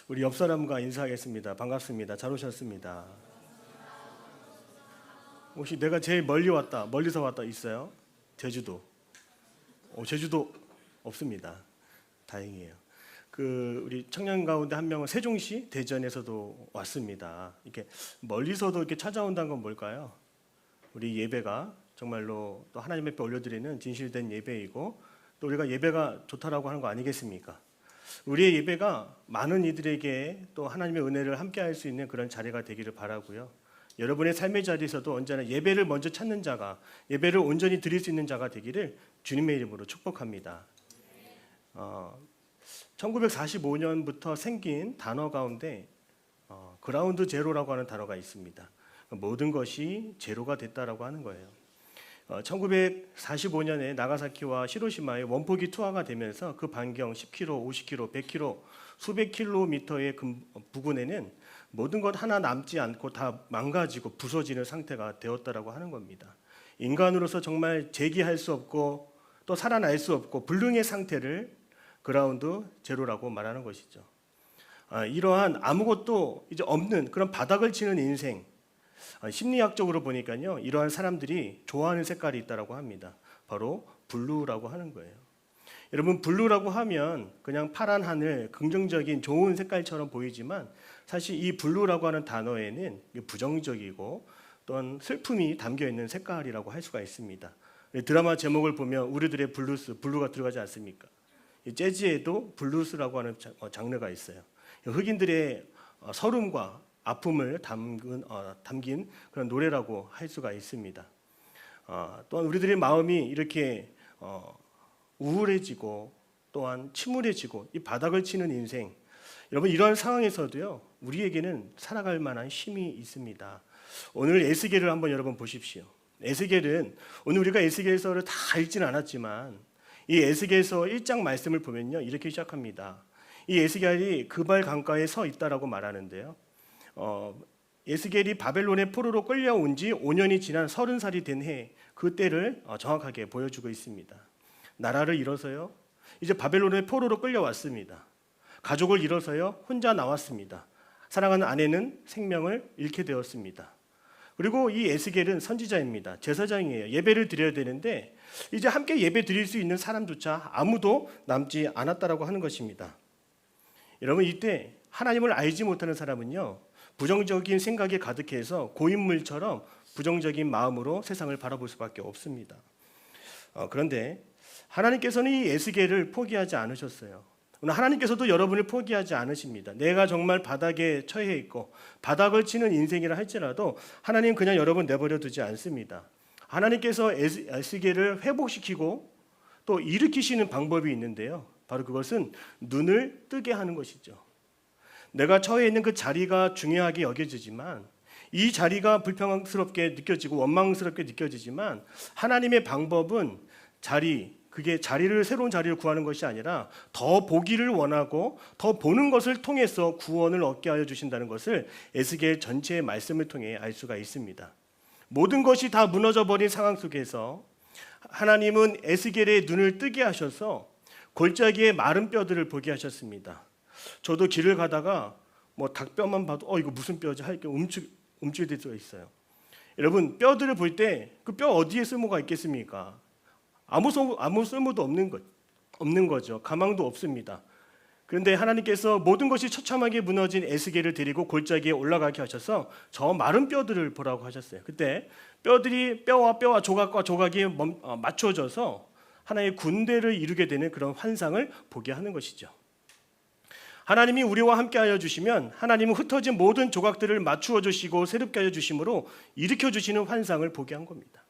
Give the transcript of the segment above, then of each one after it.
우리 옆 사람과 인사하겠습니다. 반갑습니다. 잘 오셨습니다. 혹시 내가 제일 멀리서 왔다 있어요? 제주도. 제주도 없습니다. 다행이에요. 우리 청년 가운데 한 명은 세종시, 대전에서도 왔습니다. 이렇게 멀리서도 이렇게 찾아온다는 건 뭘까요? 우리 예배가 정말로 또 하나님 앞에 올려드리는 진실된 예배이고, 또 우리가 예배가 좋다라고 하는 거 아니겠습니까? 우리의 예배가 많은 이들에게 또 하나님의 은혜를 함께할 수 있는 그런 자리가 되기를 바라고요. 여러분의 삶의 자리에서도 언제나 예배를 먼저 찾는 자가, 예배를 온전히 드릴 수 있는 자가 되기를 주님의 이름으로 축복합니다. 1945년부터 생긴 단어 가운데 그라운드 제로라고 하는 단어가 있습니다. 모든 것이 제로가 됐다라고 하는 거예요. 1945년에 나가사키와 히로시마의 원폭이 투하가 되면서 그 반경 10km, 50km, 100km, 수백 킬로미터의 부근에는 모든 것 하나 남지 않고 다 망가지고 부서지는 상태가 되었다라고 하는 겁니다. 인간으로서 정말 재기할 수 없고 또 살아날 수 없고 불능의 상태를 그라운드 제로라고 말하는 것이죠. 이러한 아무것도 이제 없는 그런 바닥을 치는 인생, 심리학적으로 보니까요, 이러한 사람들이 좋아하는 색깔이 있다라고 합니다. 바로 블루라고 하는 거예요. 여러분, 블루라고 하면 그냥 파란 하늘, 긍정적인 좋은 색깔처럼 보이지만 사실 이 블루라고 하는 단어에는 부정적이고 또한 슬픔이 담겨 있는 색깔이라고 할 수가 있습니다. 드라마 제목을 보면 우리들의 블루스, 블루가 들어가지 않습니까? 재즈에도 블루스라고 하는 장르가 있어요. 흑인들의 서름과 아픔을 담긴 그런 노래라고 할 수가 있습니다. 또한 우리들의 마음이 이렇게 우울해지고 또한 침울해지고 이 바닥을 치는 인생, 여러분 이러한 상황에서도요, 우리에게는 살아갈 만한 힘이 있습니다. 오늘 에스겔을 한번 여러분 보십시오. 에스겔은 오늘 우리가 에스겔서를 다 읽지는 않았지만 이 에스겔서 1장 말씀을 보면요, 이렇게 시작합니다. 이 에스겔이 그발 강가에 서 있다라고 말하는데요. 에스겔이 바벨론의 포로로 끌려온 지 5년이 지난 30살이 된 해, 그때를 정확하게 보여주고 있습니다. 나라를 잃어서요, 이제 바벨론의 포로로 끌려왔습니다. 가족을 잃어서요, 혼자 나왔습니다. 사랑하는 아내는 생명을 잃게 되었습니다. 그리고 이 에스겔은 선지자입니다. 제사장이에요. 예배를 드려야 되는데 이제 함께 예배 드릴 수 있는 사람조차 아무도 남지 않았다라고 하는 것입니다. 여러분, 이때 하나님을 알지 못하는 사람은요, 부정적인 생각이 가득해서 고인물처럼 부정적인 마음으로 세상을 바라볼 수밖에 없습니다. 그런데 하나님께서는 이 에스겔을 포기하지 않으셨어요. 하나님께서도 여러분을 포기하지 않으십니다. 내가 정말 바닥에 처해 있고 바닥을 치는 인생이라 할지라도 하나님 그냥 여러분 내버려 두지 않습니다. 하나님께서 에스겔을 회복시키고 또 일으키시는 방법이 있는데요, 바로 그것은 눈을 뜨게 하는 것이죠. 내가 처해 있는 그 자리가 중요하게 여겨지지만, 이 자리가 불평스럽게 느껴지고 원망스럽게 느껴지지만 하나님의 방법은 그게 새로운 자리를 구하는 것이 아니라 더 보기를 원하고 더 보는 것을 통해서 구원을 얻게 하여 주신다는 것을 에스겔 전체의 말씀을 통해 알 수가 있습니다. 모든 것이 다 무너져 버린 상황 속에서 하나님은 에스겔의 눈을 뜨게 하셔서 골짜기의 마른 뼈들을 보게 하셨습니다. 저도 길을 가다가 닭뼈만 봐도 이거 무슨 뼈지 할게 움찔될 수가 있어요. 여러분, 뼈들을 볼 때 그 뼈 어디에 쓸모가 있겠습니까? 아무 쓸모도 없는 거죠. 가망도 없습니다. 그런데 하나님께서 모든 것이 처참하게 무너진 에스겔을 데리고 골짜기에 올라가게 하셔서 저 마른 뼈들을 보라고 하셨어요. 그때 뼈와 조각과 조각이 맞춰져서 하나의 군대를 이루게 되는 그런 환상을 보게 하는 것이죠. 하나님이 우리와 함께하여 주시면 하나님은 흩어진 모든 조각들을 맞추어 주시고 새롭게 하여 주심으로 일으켜 주시는 환상을 보게 한 겁니다.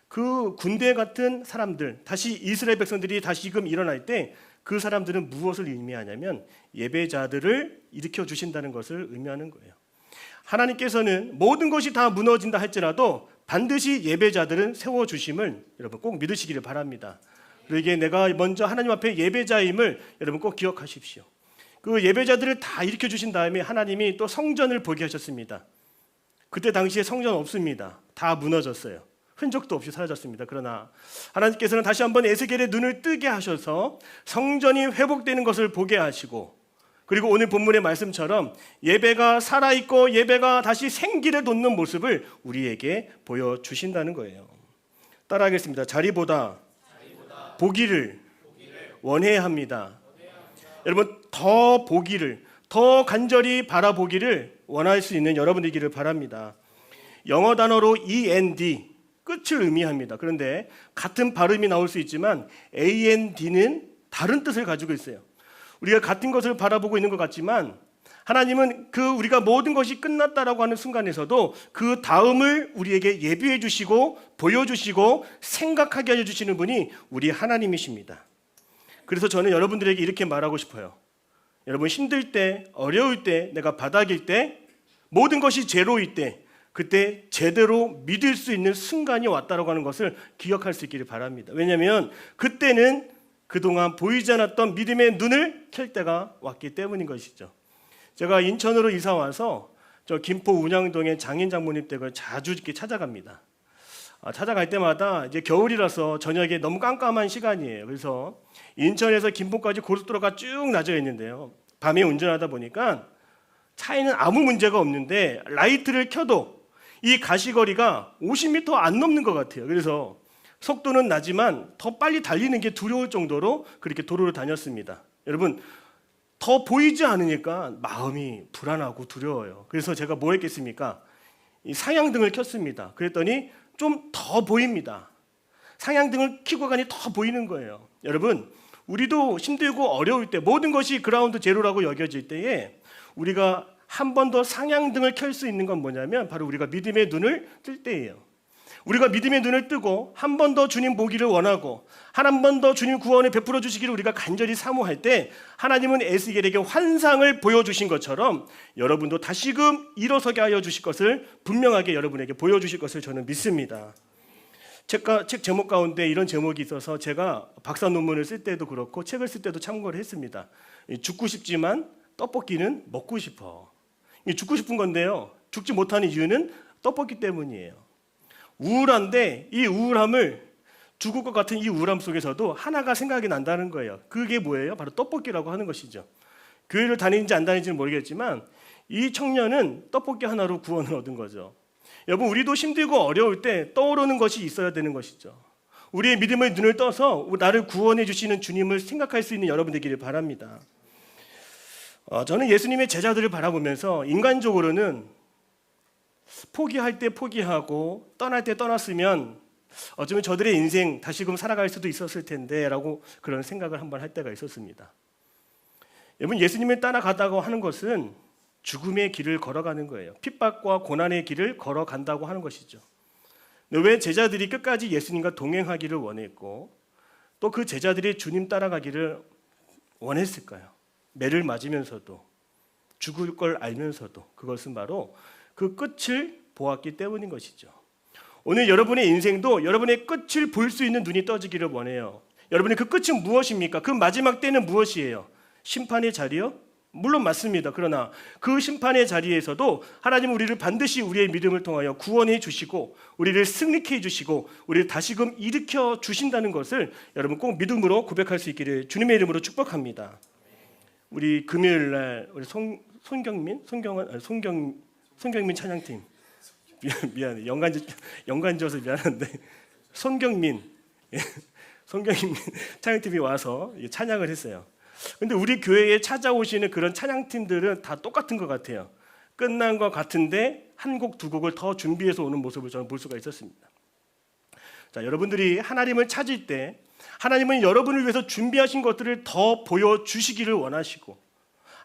그 군대 같은 사람들, 다시 이스라엘 백성들이 다시금 일어날 때 그 사람들은 무엇을 의미하냐면 예배자들을 일으켜 주신다는 것을 의미하는 거예요. 하나님께서는 모든 것이 다 무너진다 할지라도 반드시 예배자들은 세워주심을 여러분 꼭 믿으시기를 바랍니다. 그러기에 내가 먼저 하나님 앞에 예배자임을 여러분 꼭 기억하십시오. 그 예배자들을 다 일으켜 주신 다음에 하나님이 또 성전을 보게 하셨습니다. 그때 당시에 성전 없습니다. 다 무너졌어요. 흔적도 없이 사라졌습니다. 그러나 하나님께서는 다시 한번 에스겔의 눈을 뜨게 하셔서 성전이 회복되는 것을 보게 하시고 그리고 오늘 본문의 말씀처럼 예배가 살아있고 예배가 다시 생기를 돋는 모습을 우리에게 보여주신다는 거예요. 따라하겠습니다. 자리보다 보기를 원해야 합니다. 여러분, 더 보기를, 더 간절히 바라보기를 원할 수 있는 여러분이기를 바랍니다. 영어 단어로 END, 끝을 의미합니다. 그런데 같은 발음이 나올 수 있지만 AND는 다른 뜻을 가지고 있어요. 우리가 같은 것을 바라보고 있는 것 같지만 하나님은 우리가 모든 것이 끝났다라고 하는 순간에서도 그 다음을 우리에게 예비해 주시고 보여주시고 생각하게 해주시는 분이 우리 하나님이십니다. 그래서 저는 여러분들에게 이렇게 말하고 싶어요. 여러분, 힘들 때, 어려울 때, 내가 바닥일 때, 모든 것이 제로일 때, 그때 제대로 믿을 수 있는 순간이 왔다라고 하는 것을 기억할 수 있기를 바랍니다. 왜냐하면 그때는 그동안 보이지 않았던 믿음의 눈을 켤 때가 왔기 때문인 것이죠. 제가 인천으로 이사 와서 저 김포 운양동의 장인 장모님 댁을 자주 이렇게 찾아갑니다. 찾아갈 때마다 이제 겨울이라서 저녁에 너무 깜깜한 시간이에요. 그래서 인천에서 김포까지 고속도로가 쭉 나져 있는데요. 밤에 운전하다 보니까 차에는 아무 문제가 없는데 라이트를 켜도 이 가시거리가 50m 안 넘는 것 같아요. 그래서 속도는 나지만 더 빨리 달리는 게 두려울 정도로 그렇게 도로를 다녔습니다. 여러분, 더 보이지 않으니까 마음이 불안하고 두려워요. 그래서 제가 뭐 했겠습니까? 이 상향등을 켰습니다. 그랬더니 좀 더 보입니다. 상향등을 켜고 가니 더 보이는 거예요. 여러분, 우리도 힘들고 어려울 때, 모든 것이 그라운드 제로라고 여겨질 때에 우리가 한 번 더 상향등을 켤 수 있는 건 뭐냐면 바로 우리가 믿음의 눈을 뜰 때예요. 우리가 믿음의 눈을 뜨고 한 번 더 주님 보기를 원하고 한 번 더 주님 구원을 베풀어 주시기를 우리가 간절히 사모할 때 하나님은 에스겔에게 환상을 보여주신 것처럼 여러분도 다시금 일어서게 하여 주실 것을 분명하게 여러분에게 보여주실 것을 저는 믿습니다. 책 제목 가운데 이런 제목이 있어서 제가 박사 논문을 쓸 때도 그렇고 책을 쓸 때도 참고를 했습니다. 죽고 싶지만 떡볶이는 먹고 싶어. 죽고 싶은 건데요, 죽지 못하는 이유는 떡볶이 때문이에요. 우울한데 이 우울함을, 죽을 것 같은 이 우울함 속에서도 하나가 생각이 난다는 거예요. 그게 뭐예요? 바로 떡볶이라고 하는 것이죠. 교회를 다니는지 안 다니는지는 모르겠지만 이 청년은 떡볶이 하나로 구원을 얻은 거죠. 여러분, 우리도 힘들고 어려울 때 떠오르는 것이 있어야 되는 것이죠. 우리의 믿음의 눈을 떠서 나를 구원해 주시는 주님을 생각할 수 있는 여러분 되기를 바랍니다. 저는 예수님의 제자들을 바라보면서 인간적으로는 포기할 때 포기하고 떠날 때 떠났으면 어쩌면 저들의 인생 다시금 살아갈 수도 있었을 텐데 라고 그런 생각을 한번 할 때가 있었습니다. 여러분, 예수님을 따라가다고 하는 것은 죽음의 길을 걸어가는 거예요. 핍박과 고난의 길을 걸어간다고 하는 것이죠. 왜 제자들이 끝까지 예수님과 동행하기를 원했고 또 그 제자들이 주님 따라가기를 원했을까요? 매를 맞으면서도, 죽을 걸 알면서도, 그것은 바로 그 끝을 보았기 때문인 것이죠. 오늘 여러분의 인생도 여러분의 끝을 볼 수 있는 눈이 떠지기를 원해요. 여러분의 그 끝은 무엇입니까? 그 마지막 때는 무엇이에요? 심판의 자리요? 물론 맞습니다. 그러나 그 심판의 자리에서도 하나님은 우리를 반드시 우리의 믿음을 통하여 구원해 주시고 우리를 승리케 해 주시고 우리를 다시금 일으켜 주신다는 것을 여러분 꼭 믿음으로 고백할 수 있기를 주님의 이름으로 축복합니다. 우리 금요일 날 우리 손경민 찬양팀, 미안해, 연관지어서 미안한데 손경민 찬양팀이 와서 찬양을 했어요. 근데 우리 교회에 찾아오시는 그런 찬양팀들은 다 똑같은 것 같아요. 끝난 것 같은데 한 곡 두 곡을 더 준비해서 오는 모습을 저는 볼 수가 있었습니다. 자, 여러분들이 하나님을 찾을 때 하나님은 여러분을 위해서 준비하신 것들을 더 보여주시기를 원하시고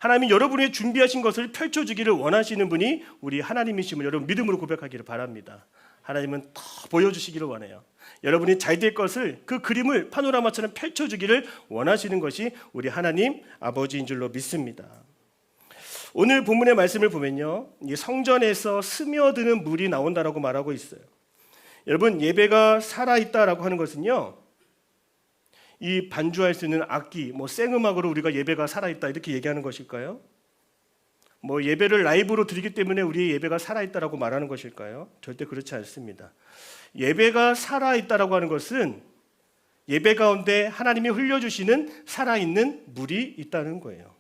하나님이 여러분이 준비하신 것을 펼쳐주기를 원하시는 분이 우리 하나님이심을 여러분 믿음으로 고백하기를 바랍니다. 하나님은 더 보여주시기를 원해요. 여러분이 잘 될 것을, 그 그림을 파노라마처럼 펼쳐주기를 원하시는 것이 우리 하나님 아버지인 줄로 믿습니다. 오늘 본문의 말씀을 보면요, 이 성전에서 스며드는 물이 나온다라고 말하고 있어요. 여러분, 예배가 살아있다라고 하는 것은요, 이 반주할 수 있는 악기, 생음악으로 우리가 예배가 살아있다 이렇게 얘기하는 것일까요? 예배를 라이브로 드리기 때문에 우리의 예배가 살아있다라고 말하는 것일까요? 절대 그렇지 않습니다. 예배가 살아있다라고 하는 것은 예배 가운데 하나님이 흘려주시는 살아있는 물이 있다는 거예요.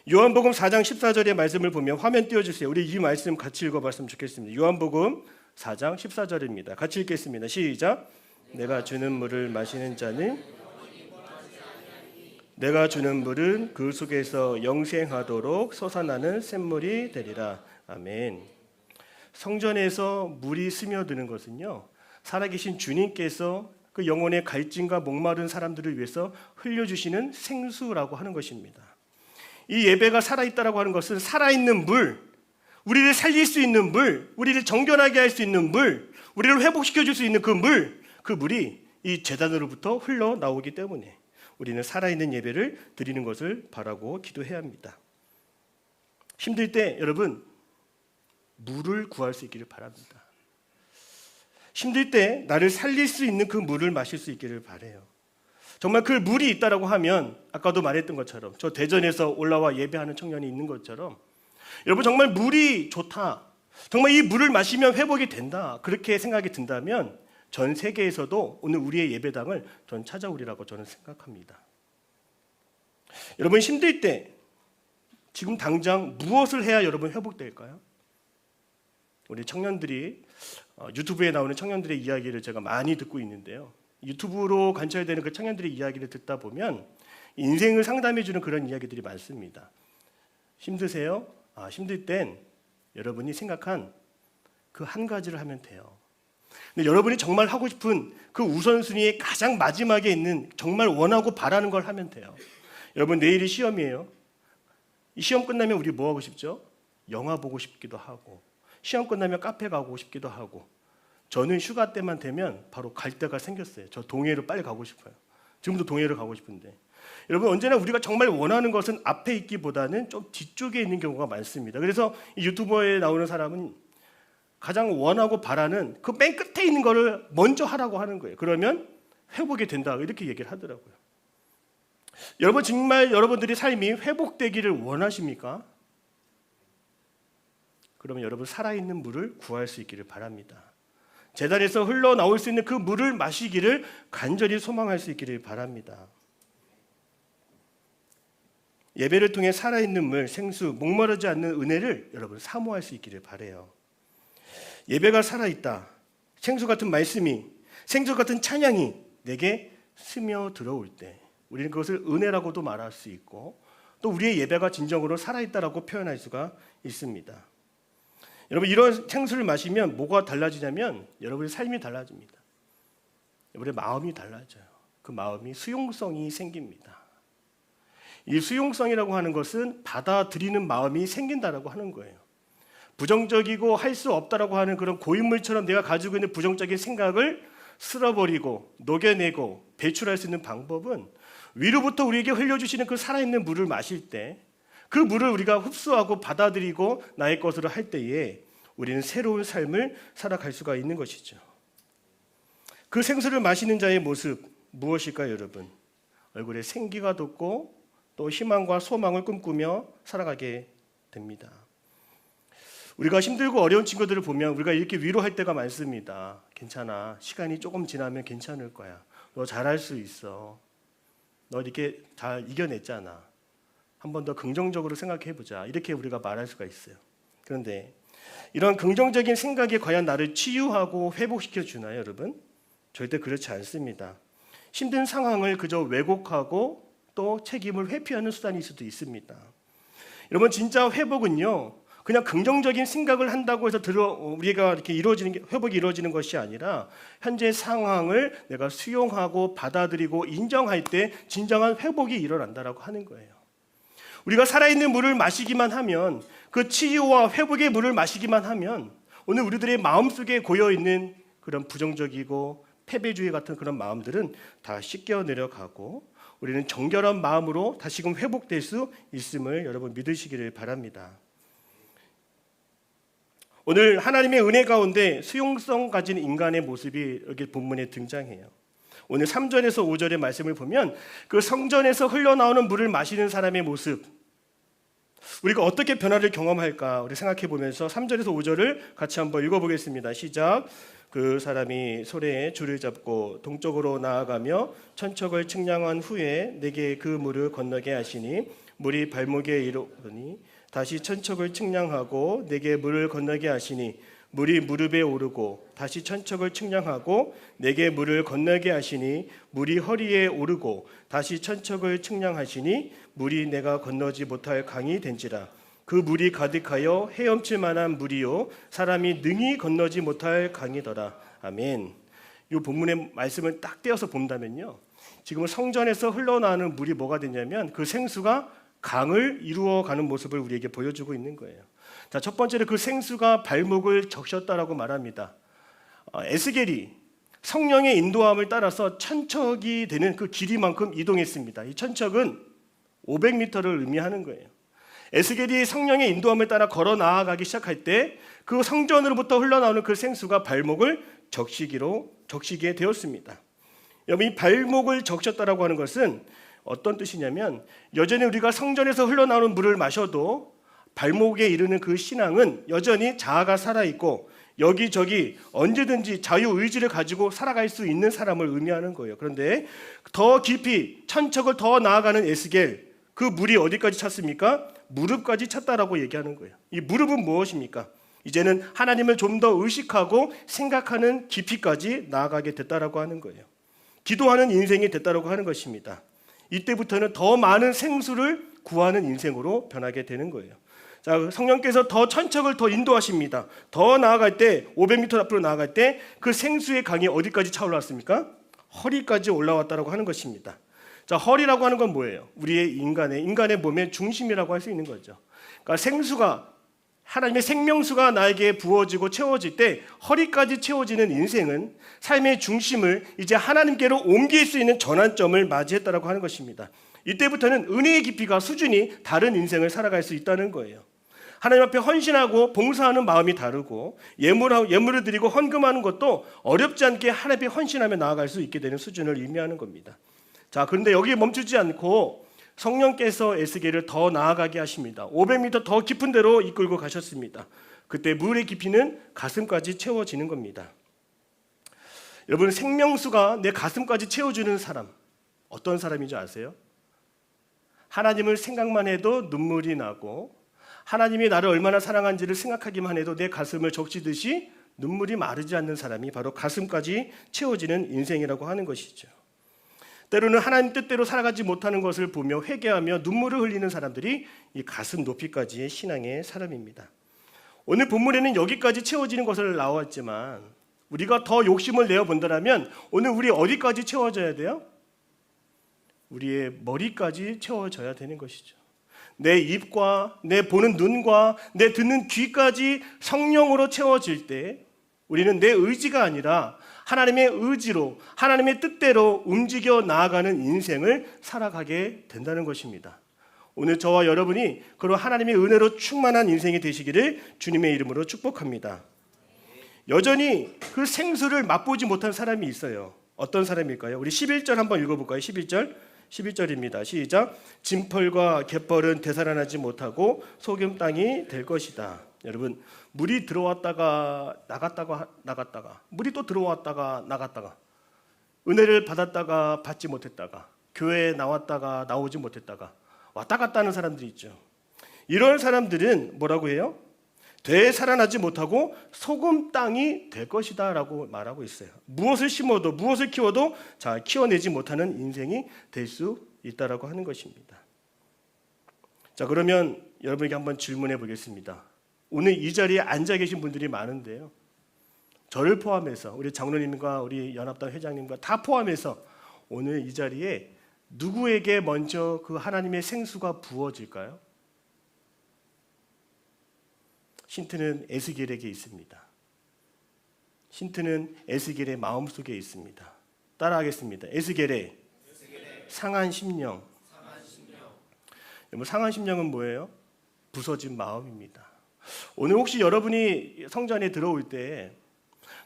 요한복음 4장 14절의 말씀을 보면 화면 띄워주세요. 우리 이 말씀 같이 읽어봤으면 좋겠습니다. 요한복음 4장 14절입니다. 같이 읽겠습니다. 시작. 내가 주는 물을 마시는 자는 내가 주는 물은 그 속에서 영생하도록 솟아나는 샘물이 되리라. 아멘. 성전에서 물이 스며드는 것은요, 살아계신 주님께서 그 영혼의 갈증과 목마른 사람들을 위해서 흘려주시는 생수라고 하는 것입니다. 이 예배가 살아있다라고 하는 것은 살아있는 물, 우리를 살릴 수 있는 물, 우리를 정결하게 할 수 있는 물, 우리를 회복시켜줄 수 있는 그 물이 이 제단으로부터 흘러나오기 때문에 우리는 살아있는 예배를 드리는 것을 바라고 기도해야 합니다. 힘들 때 여러분 물을 구할 수 있기를 바랍니다. 힘들 때 나를 살릴 수 있는 그 물을 마실 수 있기를 바라요. 정말 그 물이 있다라고 하면 아까도 말했던 것처럼 저 대전에서 올라와 예배하는 청년이 있는 것처럼 여러분 정말 물이 좋다, 정말 이 물을 마시면 회복이 된다, 그렇게 생각이 든다면 전 세계에서도 오늘 우리의 예배당을 전 찾아오리라고 저는 생각합니다. 여러분 힘들 때 지금 당장 무엇을 해야 여러분 회복될까요? 우리 청년들이 유튜브에 나오는 청년들의 이야기를 제가 많이 듣고 있는데요. 유튜브로 관찰되는 그 청년들의 이야기를 듣다 보면 인생을 상담해주는 그런 이야기들이 많습니다. 힘드세요? 힘들 땐 여러분이 생각한 그 한 가지를 하면 돼요. 근데 여러분이 정말 하고 싶은 그 우선순위의 가장 마지막에 있는 정말 원하고 바라는 걸 하면 돼요. 여러분 내일이 시험이에요. 이 시험 끝나면 우리 뭐 하고 싶죠? 영화 보고 싶기도 하고, 시험 끝나면 카페 가고 싶기도 하고, 저는 휴가 때만 되면 바로 갈 데가 생겼어요. 저 동해로 빨리 가고 싶어요. 지금도 동해를 가고 싶은데, 여러분 언제나 우리가 정말 원하는 것은 앞에 있기보다는 좀 뒤쪽에 있는 경우가 많습니다. 그래서 이 유튜버에 나오는 사람은 가장 원하고 바라는 그 맨 끝에 있는 거를 먼저 하라고 하는 거예요. 그러면 회복이 된다, 이렇게 얘기를 하더라고요. 여러분 정말 여러분들이 삶이 회복되기를 원하십니까? 그러면 여러분 살아있는 물을 구할 수 있기를 바랍니다. 제단에서 흘러나올 수 있는 그 물을 마시기를 간절히 소망할 수 있기를 바랍니다. 예배를 통해 살아있는 물, 생수, 목마르지 않는 은혜를 여러분 사모할 수 있기를 바라요. 예배가 살아있다, 생수 같은 말씀이, 생수 같은 찬양이 내게 스며들어올 때 우리는 그것을 은혜라고도 말할 수 있고, 또 우리의 예배가 진정으로 살아있다라고 표현할 수가 있습니다. 여러분 이런 생수를 마시면 뭐가 달라지냐면 여러분의 삶이 달라집니다. 여러분의 마음이 달라져요. 그 마음이 수용성이 생깁니다. 이 수용성이라고 하는 것은 받아들이는 마음이 생긴다라고 하는 거예요. 부정적이고 할 수 없다라고 하는 그런 고인물처럼 내가 가지고 있는 부정적인 생각을 쓸어버리고 녹여내고 배출할 수 있는 방법은 위로부터 우리에게 흘려주시는 그 살아있는 물을 마실 때, 그 물을 우리가 흡수하고 받아들이고 나의 것으로 할 때에 우리는 새로운 삶을 살아갈 수가 있는 것이죠. 그 생수를 마시는 자의 모습 무엇일까요, 여러분? 얼굴에 생기가 돋고 또 희망과 소망을 꿈꾸며 살아가게 됩니다. 우리가 힘들고 어려운 친구들을 보면 우리가 이렇게 위로할 때가 많습니다. 괜찮아, 시간이 조금 지나면 괜찮을 거야, 너 잘할 수 있어, 너 이렇게 잘 이겨냈잖아, 한 번 더 긍정적으로 생각해보자, 이렇게 우리가 말할 수가 있어요. 그런데 이런 긍정적인 생각이 과연 나를 치유하고 회복시켜 주나요, 여러분? 절대 그렇지 않습니다. 힘든 상황을 그저 왜곡하고 또 책임을 회피하는 수단일 수도 있습니다. 여러분 진짜 회복은요, 그냥 긍정적인 생각을 한다고 해서 우리가 이렇게 회복이 이루어지는 것이 아니라 현재 상황을 내가 수용하고 받아들이고 인정할 때 진정한 회복이 일어난다라고 하는 거예요. 우리가 살아있는 물을 마시기만 하면, 그 치유와 회복의 물을 마시기만 하면 오늘 우리들의 마음속에 고여있는 그런 부정적이고 패배주의 같은 그런 마음들은 다 씻겨 내려가고 우리는 정결한 마음으로 다시금 회복될 수 있음을 여러분 믿으시기를 바랍니다. 오늘 하나님의 은혜 가운데 수용성 가진 인간의 모습이 여기 본문에 등장해요. 오늘 3절에서 5절의 말씀을 보면 그 성전에서 흘러나오는 물을 마시는 사람의 모습, 우리가 어떻게 변화를 경험할까 우리 생각해 보면서 3절에서 5절을 같이 한번 읽어보겠습니다. 시작. 그 사람이 소래에 줄을 잡고 동쪽으로 나아가며 천척을 측량한 후에 내게 그 물을 건너게 하시니 물이 발목에 이르더니 다시 천척을 측량하고 내게 물을 건너게 하시니 물이 무릎에 오르고 다시 천척을 측량하고 내게 물을 건너게 하시니 물이 허리에 오르고 다시 천척을 측량하시니 물이 내가 건너지 못할 강이 된지라. 그 물이 가득하여 헤엄칠 만한 물이요 사람이 능히 건너지 못할 강이더라. 아멘. 이 본문의 말씀을 딱 떼어서 본다면요, 지금 성전에서 흘러나오는 물이 뭐가 되냐면 그 생수가 강을 이루어가는 모습을 우리에게 보여주고 있는 거예요. 자, 첫 번째로 그 생수가 발목을 적셨다라고 말합니다. 에스겔이 성령의 인도함을 따라서 천척이 되는 그 길이만큼 이동했습니다. 이 천척은 500m를 의미하는 거예요. 에스겔이 성령의 인도함을 따라 걸어 나아가기 시작할 때 그 성전으로부터 흘러나오는 그 생수가 발목을 적시게 되었습니다. 여러분, 이 발목을 적셨다라고 하는 것은 어떤 뜻이냐면 여전히 우리가 성전에서 흘러나오는 물을 마셔도 발목에 이르는 그 신앙은 여전히 자아가 살아있고 여기저기 언제든지 자유의지를 가지고 살아갈 수 있는 사람을 의미하는 거예요. 그런데 더 깊이 천척을 더 나아가는 에스겔, 그 물이 어디까지 찼습니까? 무릎까지 찼다라고 얘기하는 거예요. 이 무릎은 무엇입니까? 이제는 하나님을 좀 더 의식하고 생각하는 깊이까지 나아가게 됐다라고 하는 거예요. 기도하는 인생이 됐다라고 하는 것입니다. 이때부터는 더 많은 생수를 구하는 인생으로 변하게 되는 거예요. 자, 성령께서 더 천척을 더 인도하십니다. 더 나아갈 때 500m 앞으로 나아갈 때 그 생수의 강이 어디까지 차올랐습니까? 허리까지 올라왔다라고 하는 것입니다. 자, 허리라고 하는 건 뭐예요? 우리의 인간의 몸의 중심이라고 할 수 있는 거죠. 그러니까 생수가, 하나님의 생명수가 나에게 부어지고 채워질 때 허리까지 채워지는 인생은 삶의 중심을 이제 하나님께로 옮길 수 있는 전환점을 맞이했다라고 하는 것입니다. 이때부터는 은혜의 깊이가 수준이 다른 인생을 살아갈 수 있다는 거예요. 하나님 앞에 헌신하고 봉사하는 마음이 다르고 예물을 드리고 헌금하는 것도 어렵지 않게 하나님 앞에 헌신하며 나아갈 수 있게 되는 수준을 의미하는 겁니다. 자, 그런데 여기에 멈추지 않고 성령께서 에스겔을 더 나아가게 하십니다. 500m 더 깊은 데로 이끌고 가셨습니다. 그때 물의 깊이는 가슴까지 채워지는 겁니다. 여러분, 생명수가 내 가슴까지 채워주는 사람, 어떤 사람인지 아세요? 하나님을 생각만 해도 눈물이 나고 하나님이 나를 얼마나 사랑한지를 생각하기만 해도 내 가슴을 적시듯이 눈물이 마르지 않는 사람이 바로 가슴까지 채워지는 인생이라고 하는 것이죠. 때로는 하나님 뜻대로 살아가지 못하는 것을 보며 회개하며 눈물을 흘리는 사람들이 이 가슴 높이까지의 신앙의 사람입니다. 오늘 본문에는 여기까지 채워지는 것을 나왔지만 우리가 더 욕심을 내어 본다면 오늘 우리 어디까지 채워져야 돼요? 우리의 머리까지 채워져야 되는 것이죠. 내 입과 내 보는 눈과 내 듣는 귀까지 성령으로 채워질 때 우리는 내 의지가 아니라 하나님의 의지로 하나님의 뜻대로 움직여 나아가는 인생을 살아가게 된다는 것입니다. 오늘 저와 여러분이 그런 하나님의 은혜로 충만한 인생이 되시기를 주님의 이름으로 축복합니다. 여전히 그 생수를 맛보지 못한 사람이 있어요. 어떤 사람일까요? 우리 11절 한번 읽어볼까요? 11절입니다. 시작. 진펄과 갯벌은 되살아나지 못하고 소금 땅이 될 것이다. 여러분, 물이 들어왔다가 나갔다가 물이 또 들어왔다가 나갔다가 은혜를 받았다가 받지 못했다가 교회에 나왔다가 나오지 못했다가 왔다 갔다 하는 사람들이 있죠. 이런 사람들은 뭐라고 해요? 되살아나지 못하고 소금 땅이 될 것이다 라고 말하고 있어요. 무엇을 심어도 무엇을 키워도 잘 키워내지 못하는 인생이 될 수 있다라고 하는 것입니다. 자, 그러면 여러분에게 한번 질문해 보겠습니다. 오늘 이 자리에 앉아 계신 분들이 많은데요, 저를 포함해서 우리 장로님과 우리 연합당 회장님과 다 포함해서 오늘 이 자리에 누구에게 먼저 그 하나님의 생수가 부어질까요? 힌트는 에스겔에게 있습니다. 힌트는 에스겔의 마음속에 있습니다. 따라하겠습니다. 에스겔의 상한 심령. 상한 심령은 뭐예요? 부서진 마음입니다. 오늘 혹시 여러분이 성전 안에 들어올 때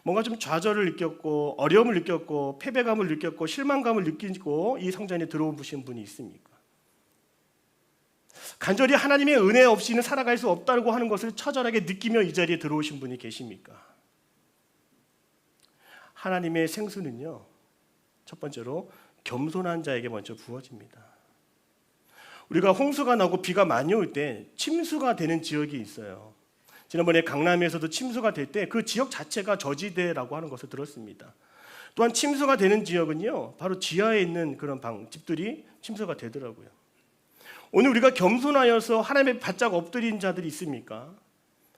뭔가 좀 좌절을 느꼈고 어려움을 느꼈고 패배감을 느꼈고 실망감을 느끼고 이 성전에 들어오신 분이 있습니까? 간절히 하나님의 은혜 없이는 살아갈 수 없다고 하는 것을 처절하게 느끼며 이 자리에 들어오신 분이 계십니까? 하나님의 생수는요, 첫 번째로 겸손한 자에게 먼저 부어집니다. 우리가 홍수가 나고 비가 많이 올 때 침수가 되는 지역이 있어요. 지난번에 강남에서도 침수가 될 때 그 지역 자체가 저지대라고 하는 것을 들었습니다. 또한 침수가 되는 지역은요, 바로 지하에 있는 그런 집들이 침수가 되더라고요. 오늘 우리가 겸손하여서 하나님의 바짝 엎드린 자들이 있습니까?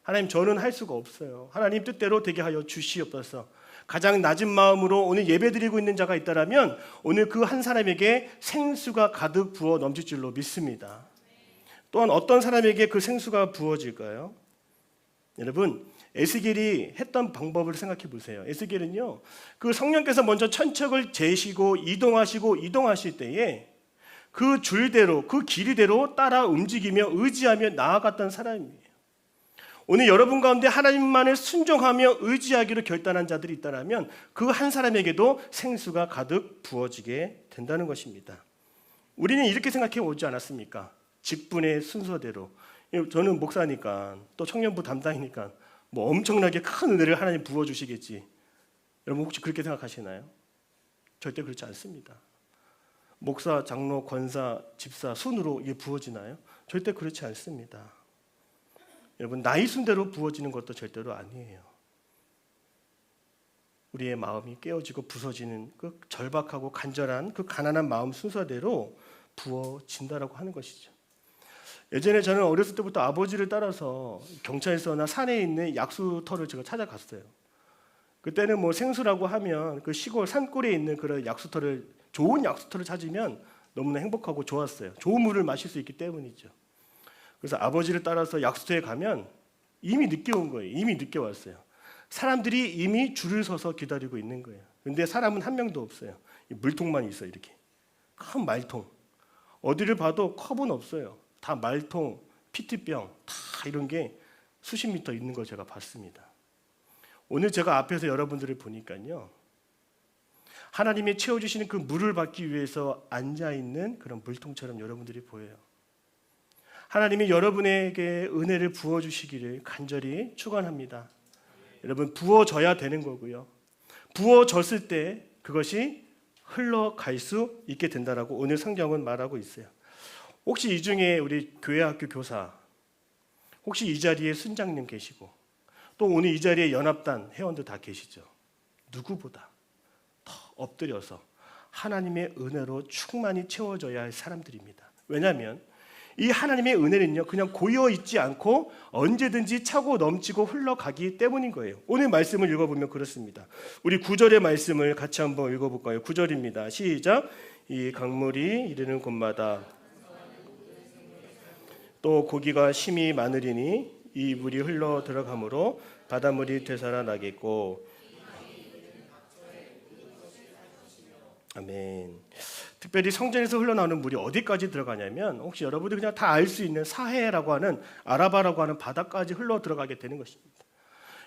하나님, 저는 할 수가 없어요. 하나님 뜻대로 되게 하여 주시옵소서. 가장 낮은 마음으로 오늘 예배드리고 있는 자가 있다면 오늘 그 한 사람에게 생수가 가득 부어 넘칠 줄로 믿습니다. 또한 어떤 사람에게 그 생수가 부어질까요? 여러분, 에스겔이 했던 방법을 생각해 보세요. 에스겔은요, 그 성령께서 먼저 천척을 재시고 이동하실 때에 그 줄대로, 그 길이대로 따라 움직이며 의지하며 나아갔던 사람이에요. 오늘 여러분 가운데 하나님만을 순종하며 의지하기로 결단한 자들이 있다면 그 한 사람에게도 생수가 가득 부어지게 된다는 것입니다. 우리는 이렇게 생각해 오지 않았습니까? 직분의 순서대로. 저는 목사니까 또 청년부 담당이니까 뭐 엄청나게 큰 은혜를 하나님 부어주시겠지. 여러분 혹시 그렇게 생각하시나요? 절대 그렇지 않습니다. 목사, 장로, 권사, 집사 순으로 이게 부어지나요? 절대 그렇지 않습니다. 여러분, 나이 순대로 부어지는 것도 절대로 아니에요. 우리의 마음이 깨어지고 부서지는 그 절박하고 간절한 그 가난한 마음 순서대로 부어진다라고 하는 것이죠. 예전에 저는 어렸을 때부터 아버지를 따라서 경찰서나 산에 있는 약수터를 제가 찾아갔어요. 그때는 뭐 생수라고 하면 그 시골 산골에 있는 그런 약수터를, 좋은 약수터를 찾으면 너무나 행복하고 좋았어요. 좋은 물을 마실 수 있기 때문이죠. 그래서 아버지를 따라서 약수터에 가면 이미 늦게 온 거예요. 이미 늦게 왔어요. 사람들이 이미 줄을 서서 기다리고 있는 거예요. 근데 사람은 한 명도 없어요. 물통만 있어요. 이렇게 큰 말통. 어디를 봐도 컵은 없어요. 다 말통, 피트병, 다 이런 게 수십 미터 있는 걸 제가 봤습니다. 오늘 제가 앞에서 여러분들을 보니까요, 하나님이 채워주시는 그 물을 받기 위해서 앉아있는 그런 물통처럼 여러분들이 보여요. 하나님이 여러분에게 은혜를 부어주시기를 간절히 축원합니다. 여러분, 부어져야 되는 거고요. 부어졌을 때 그것이 흘러갈 수 있게 된다라고 오늘 성경은 말하고 있어요. 혹시 이 중에 우리 교회학교 교사, 혹시 이 자리에 순장님 계시고 또 오늘 이 자리에 연합단 회원들 다 계시죠? 누구보다 더 엎드려서 하나님의 은혜로 충만히 채워져야 할 사람들입니다. 왜냐하면 이 하나님의 은혜는요, 그냥 고여 있지 않고 언제든지 차고 넘치고 흘러가기 때문인 거예요. 오늘 말씀을 읽어보면 그렇습니다. 우리 9절의 말씀을 같이 한번 읽어볼까요? 9절입니다. 시작. 이 강물이 이르는 곳마다 또 고기가 심히 많으리니 이 물이 흘러 들어가므로 바닷물이 되살아나겠고. 아멘. 특별히 성전에서 흘러나오는 물이 어디까지 들어가냐면 혹시 여러분들이 그냥 다 알 수 있는 사해라고 하는, 아라바라고 하는 바다까지 흘러 들어가게 되는 것입니다.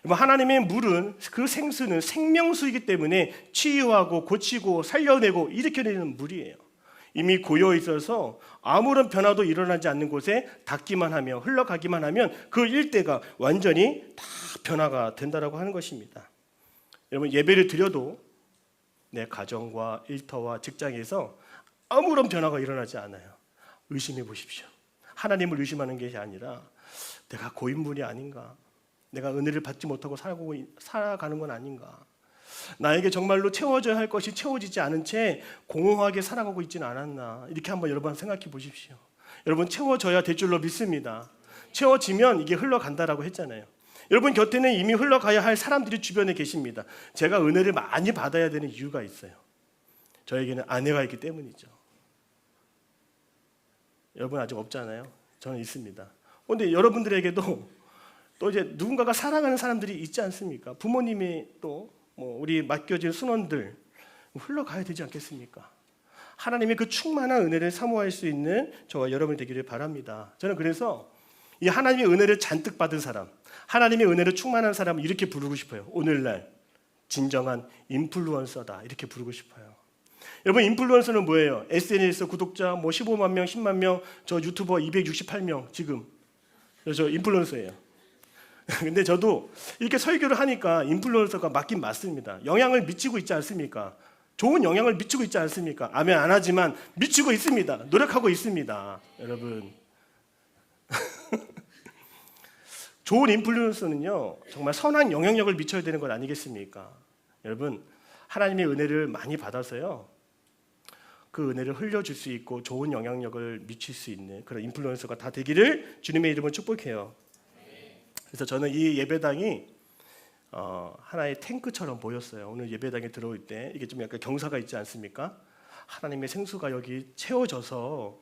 하나님의 물은, 그 생수는 생명수이기 때문에 치유하고 고치고 살려내고 일으켜내는 물이에요. 이미 고여 있어서 아무런 변화도 일어나지 않는 곳에 닿기만 하며 흘러가기만 하면 그 일대가 완전히 다 변화가 된다라고 하는 것입니다. 여러분, 예배를 드려도 내 가정과 일터와 직장에서 아무런 변화가 일어나지 않아요. 의심해 보십시오. 하나님을 의심하는 것이 아니라 내가 고인물이 아닌가, 내가 은혜를 받지 못하고 살아가는 건 아닌가, 나에게 정말로 채워져야 할 것이 채워지지 않은 채 공허하게 살아가고 있지는 않았나, 이렇게 한번 여러분 생각해 보십시오. 여러분, 채워져야 될 줄로 믿습니다. 채워지면 이게 흘러간다라고 했잖아요. 여러분 곁에는 이미 흘러가야 할 사람들이 주변에 계십니다. 제가 은혜를 많이 받아야 되는 이유가 있어요. 저에게는 아내가 있기 때문이죠. 여러분 아직 없잖아요. 저는 있습니다. 그런데 여러분들에게도 또 이제 누군가가 사랑하는 사람들이 있지 않습니까? 부모님이 또 뭐 우리 맡겨진 순원들 흘러가야 되지 않겠습니까? 하나님의 그 충만한 은혜를 사모할 수 있는 저와 여러분이 되기를 바랍니다. 저는 그래서 이 하나님의 은혜를 잔뜩 받은 사람, 하나님의 은혜를 충만한 사람을 이렇게 부르고 싶어요. 오늘날 진정한 인플루언서다, 이렇게 부르고 싶어요. 여러분, 인플루언서는 뭐예요? SNS 구독자 뭐 15만 명, 10만 명, 저 유튜버 268명 지금. 저 인플루언서예요. 근데 저도 이렇게 설교를 하니까 인플루언서가 맞긴 맞습니다. 영향을 미치고 있지 않습니까? 좋은 영향을 미치고 있지 않습니까? 아멘 안 하지만 미치고 있습니다. 노력하고 있습니다. 여러분. 좋은 인플루언서는요, 정말 선한 영향력을 미쳐야 되는 것 아니겠습니까? 여러분, 하나님의 은혜를 많이 받아서요, 그 은혜를 흘려줄 수 있고 좋은 영향력을 미칠 수 있는 그런 인플루언서가 다 되기를 주님의 이름으로 축복해요. 그래서 저는 이 예배당이 하나의 탱크처럼 보였어요. 오늘 예배당에 들어올 때 이게 좀 약간 경사가 있지 않습니까? 하나님의 생수가 여기 채워져서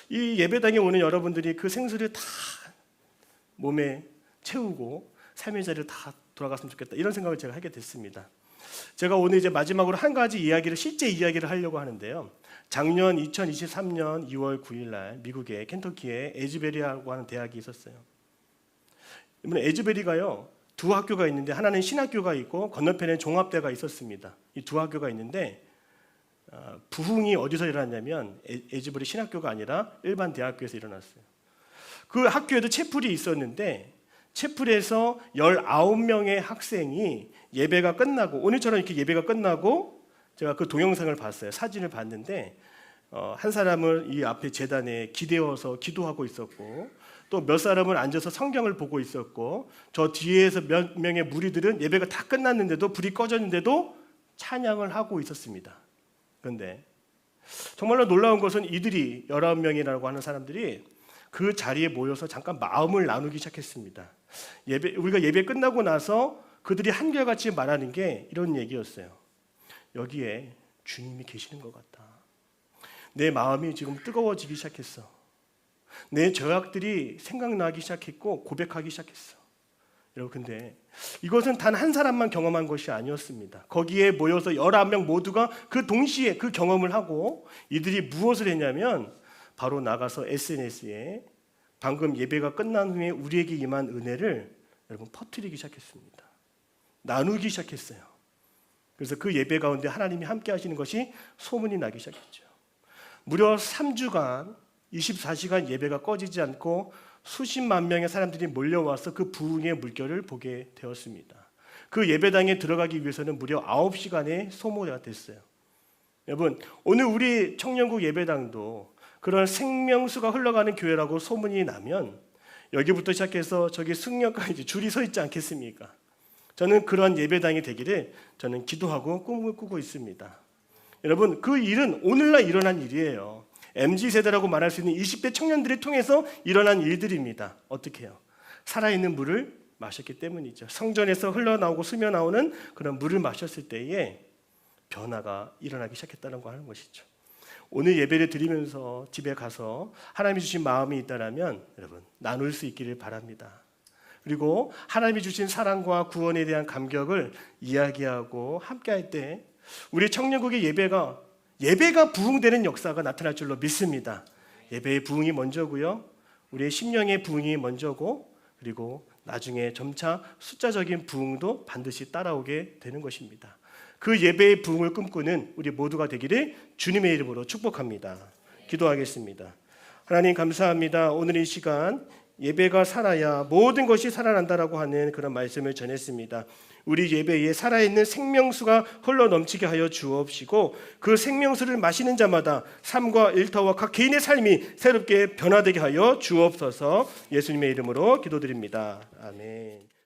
이 예배당에 오는 여러분들이 그 생수를 다 몸에 채우고 삶의 자리를 다 돌아갔으면 좋겠다, 이런 생각을 제가 하게 됐습니다. 제가 오늘 이제 마지막으로 한 가지 이야기를, 실제 이야기를 하려고 하는데요. 작년 2023년 2월 9일 날 미국의 켄터키에 에즈베리라고 하는 대학이 있었어요. 에즈베리가요, 두 학교가 있는데 하나는 신학교가 있고 건너편에 종합대가 있었습니다. 이 두 학교가 있는데 부흥이 어디서 일어났냐면 에즈베리 신학교가 아니라 일반 대학교에서 일어났어요. 그 학교에도 채플이 있었는데 채플에서 19명의 학생이 예배가 끝나고, 오늘처럼 이렇게 예배가 끝나고 제가 그 동영상을 봤어요. 사진을 봤는데 한 사람은 이 앞에 제단에 기대어서 기도하고 있었고, 또 몇 사람은 앉아서 성경을 보고 있었고, 저 뒤에서 몇 명의 무리들은 예배가 다 끝났는데도, 불이 꺼졌는데도 찬양을 하고 있었습니다. 그런데 정말로 놀라운 것은 이들이 19명이라고 하는 사람들이 그 자리에 모여서 잠깐 마음을 나누기 시작했습니다. 우리가 예배 끝나고 나서 그들이 한결같이 말하는 게 이런 얘기였어요. 여기에 주님이 계시는 것 같다. 내 마음이 지금 뜨거워지기 시작했어. 내 죄악들이 생각나기 시작했고 고백하기 시작했어. 여러분, 근데 이것은 단 한 사람만 경험한 것이 아니었습니다. 거기에 모여서 19명 모두가 그 동시에 그 경험을 하고, 이들이 무엇을 했냐면 바로 나가서 SNS에 방금 예배가 끝난 후에 우리에게 임한 은혜를 여러분 퍼뜨리기 시작했습니다. 나누기 시작했어요. 그래서 그 예배 가운데 하나님이 함께 하시는 것이 소문이 나기 시작했죠. 무려 3주간 24시간 예배가 꺼지지 않고 수십만 명의 사람들이 몰려와서 그 부흥의 물결을 보게 되었습니다. 그 예배당에 들어가기 위해서는 무려 9시간의 소모가 됐어요. 여러분, 오늘 우리 청년국 예배당도 그런 생명수가 흘러가는 교회라고 소문이 나면 여기부터 시작해서 저기 승려까지 줄이 서 있지 않겠습니까? 저는 그런 예배당이 되기를 저는 기도하고 꿈을 꾸고 있습니다. 여러분, 그 일은 오늘날 일어난 일이에요. MZ세대라고 말할 수 있는 20대 청년들을 통해서 일어난 일들입니다. 어떻게 해요? 살아있는 물을 마셨기 때문이죠. 성전에서 흘러나오고 스며나오는 그런 물을 마셨을 때에 변화가 일어나기 시작했다는 거 하는 것이죠. 오늘 예배를 드리면서 집에 가서 하나님이 주신 마음이 있다면 여러분 나눌 수 있기를 바랍니다. 그리고 하나님이 주신 사랑과 구원에 대한 감격을 이야기하고 함께할 때 우리 청년국의 예배가 부흥되는 역사가 나타날 줄로 믿습니다. 예배의 부흥이 먼저고요, 우리의 심령의 부흥이 먼저고, 그리고 나중에 점차 숫자적인 부흥도 반드시 따라오게 되는 것입니다. 그 예배의 부흥을 꿈꾸는 우리 모두가 되기를 주님의 이름으로 축복합니다. 기도하겠습니다. 하나님 감사합니다. 오늘 이 시간 예배가 살아야 모든 것이 살아난다라고 하는 그런 말씀을 전했습니다. 우리 예배에 살아있는 생명수가 흘러넘치게 하여 주옵시고, 그 생명수를 마시는 자마다 삶과 일터와 각 개인의 삶이 새롭게 변화되게 하여 주옵소서. 예수님의 이름으로 기도드립니다. 아멘.